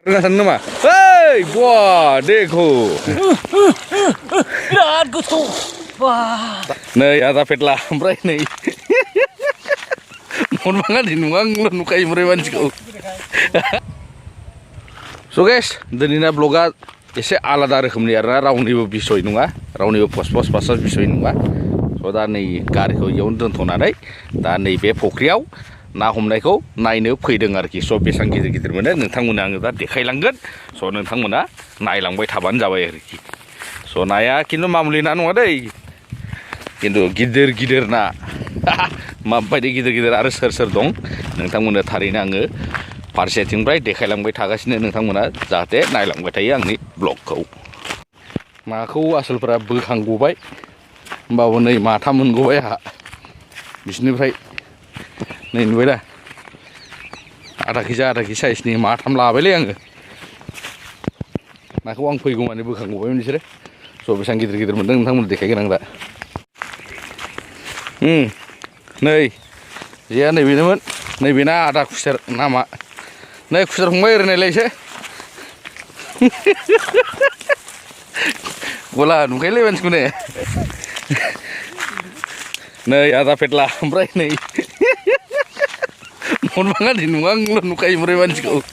Rasanya nama, hei, wah, dekho. Birat goto. Wah. Nih, ada petlah, berai nih. Mohon banget dinuang lu nukai merewan kau. So guys, dinina vloga एसे आलादा रोखोमनि आरोना रावनिबो बिसय नङा रावनिबो पस्ट पासास बिसय नङा स' दा नै गारिखौ इयावनो दोनथ'नानै दा नैबे फुख्रियाव ना हमनायखौ नायनो फैदों आरोखि स' बेसेबां गिदिर गिदिर मोनो नोंथांमोननो आङो दा देखायलांगोन स' नोंथांमोना नायलांबाय थाबानो जाबाय आरोखि स' नाया खिन्थु मामुलि ना नङा दै खिन्थु गिदिर गिदिर ना माबायदि गिदिर गिदिर आरो सोर सोर दं नोंथांमोननो थारैनो आङो फारसेथिंनिफ्राय देखायलांबाय थागासिनो नोंथांमोना जाहाथे नायलांबाय थायो आंनि ब्लगखौ माखौ आसोलफोरा बोखांगबाय होमबाबो नै माथाम मोनगबाय आंहा बिसिनिफ्राय नै नुबाय दा आधा केजि साइजनि माथाम लाबायलै आङो नाखौ आं फैगौ माने बोखांगबायमोन बिसोरो स' बेसेबां गिदिर गिदिर मोनदों नोंथांमोन देखायगोन आं दा नै जेया नैबेनोमोन नैबेना आदा खुसेर नामा नै खुसेर फंबाय ओरैनायलाय एसे गला नुखायोलै मानसिखौ ने नै आदा फेटला ओमफ्राय नै मनबाङा दिनुङा नुखायो ओमफ्राय मानसिखौ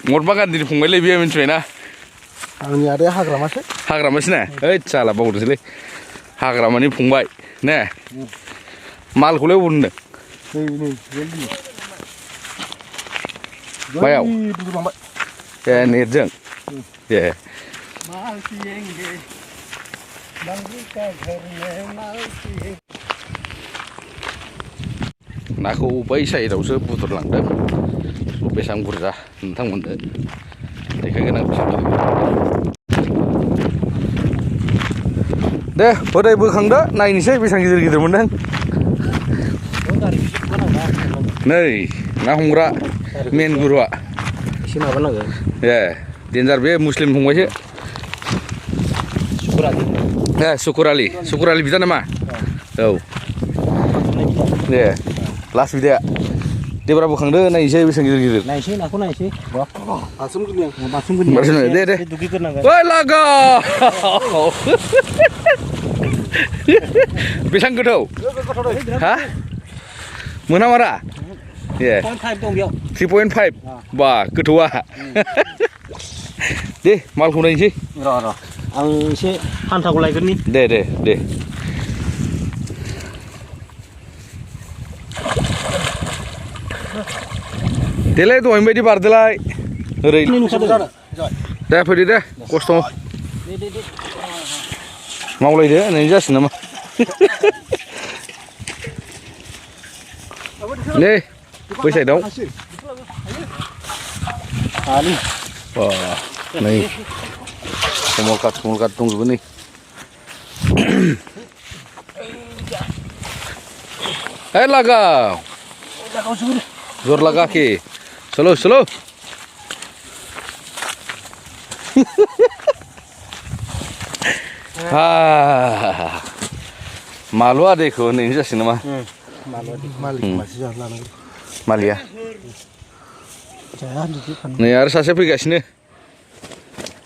मनबा गान्दिनि फंबायलै बेयो मिन्थिबायना आंनि आदाया हाग्रामासो ना ओइ साला बावदोंसोलै हाग्रामानि फंबाय ने मालखौलाय अबाव दोनदों मायाव ए नेटजों ए नाखौ बै साइडआवसो बुद्रुलांदों बेसेबां बुरजा नोंथांमोननो देखायगोन आं बेसेबां दे हदाय बोखांदो नायनोसै बेसेबां गिदिर गिदिर मोनदों नै ना हमग्रा मेन गुरुआ एसे माबानांगौ ए डेन्जार बे मुस्लिम फंबायसो सुकुर आलि बिदा नामा औ दे लास्ट बिदाया देब्रा बोखांदो नायनोसै बेसेबां गिदिर गिदिर नायसै नाखौ नायसै बाथुमगोरनि दे दे ओइ लागा बेसेबां गोथौ हा मोनामारा ए 3.5 बा गोथौआ दे मालखौ नायनोसै र' आं एसे हान्थाखौ लायगोननि दे देलाय दहायनि बायदि बारदोलाय ओरै दे फैदो दे खस्थ' मावलायदो नै जासिगोन नामा नै बै साइडआव नै कमल काट दंजोबो नै ए लागाव जर लगा के चलो मालुआ दैखौ होननायनि जासिगोन नामा मालिया नै आरो सासे फैगासिनो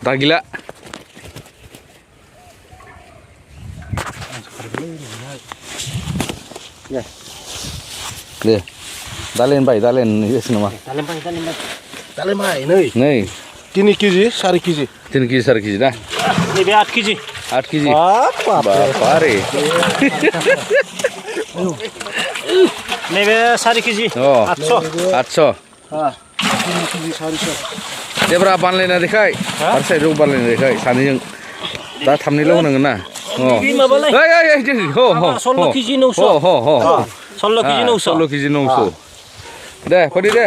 दागिला दे दालेनबाय जासिगोन नामा दालेनबाय नै 3 केजि 4 केजि 3 केजि 4 केजि ना नैबे 8 केजि बापा रे नैबे 4 केजि 800 देब्रा बानलायना देखाय फार साइडआव बानलायना देखाय सानैजों दा थामनैल' होनांगोन ना ओइ 16 केजि 900 16 केजि 900 दे फैदो दे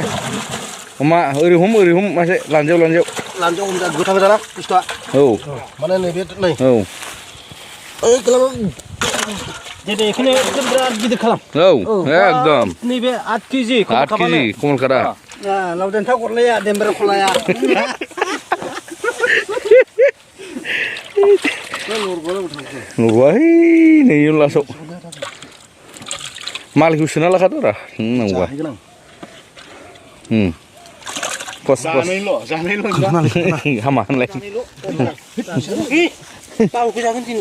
हमा ओरै हम मासे लान्जायाव हमजा गोथां जाना बुस्थुआ औ माने नैबे नै औ ओइ गलाम दे बेखौनो बिराद गिदिर खालाम औ एकदम नैबे 8 केजि कमल काटा लावदेन्था गरलाया देमब्रा खलाया नुबाय नै लासाव मालिकखौ सोना लाखादो रा नांगौबा पस हामा होनलाय Tahu kita kan tin.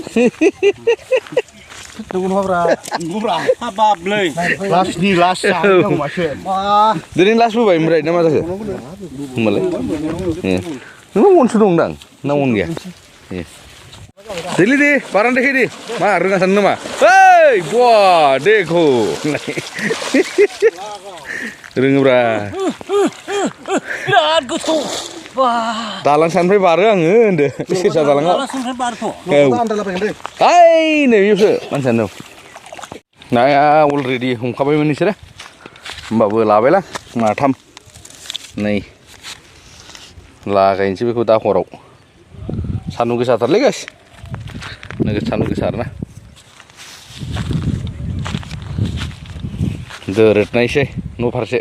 Tunggu apa Habab lei. Las di las yang masih. Wah. दिनै लास्ट फोबाय ओमफ्राय ना मा जाखो होमबालाय नोंनाव मनसो दं दां ना मन गैया देलै दे बारान देखाय दे मा रोङा सानो नामा ओइ बा देखो रोङोब्रा Birat goto. Wah. दालां सानिफ्राय बारो आङो होनदो सेसा दालाङाव Langsung saya barto. Anda lah pengen deh. ओइ नै बेयावसो मानसियानो नाया अलरेडि हमखाबायमोन बिसोरो होमबाबो लाबायलां माथाम नै लागायनोसै बेखौ दा हराव सान्दुं गोसाथारलै गास नोगोद सान्दुं गोसा आरोना दोरोदनायसै न' फारसे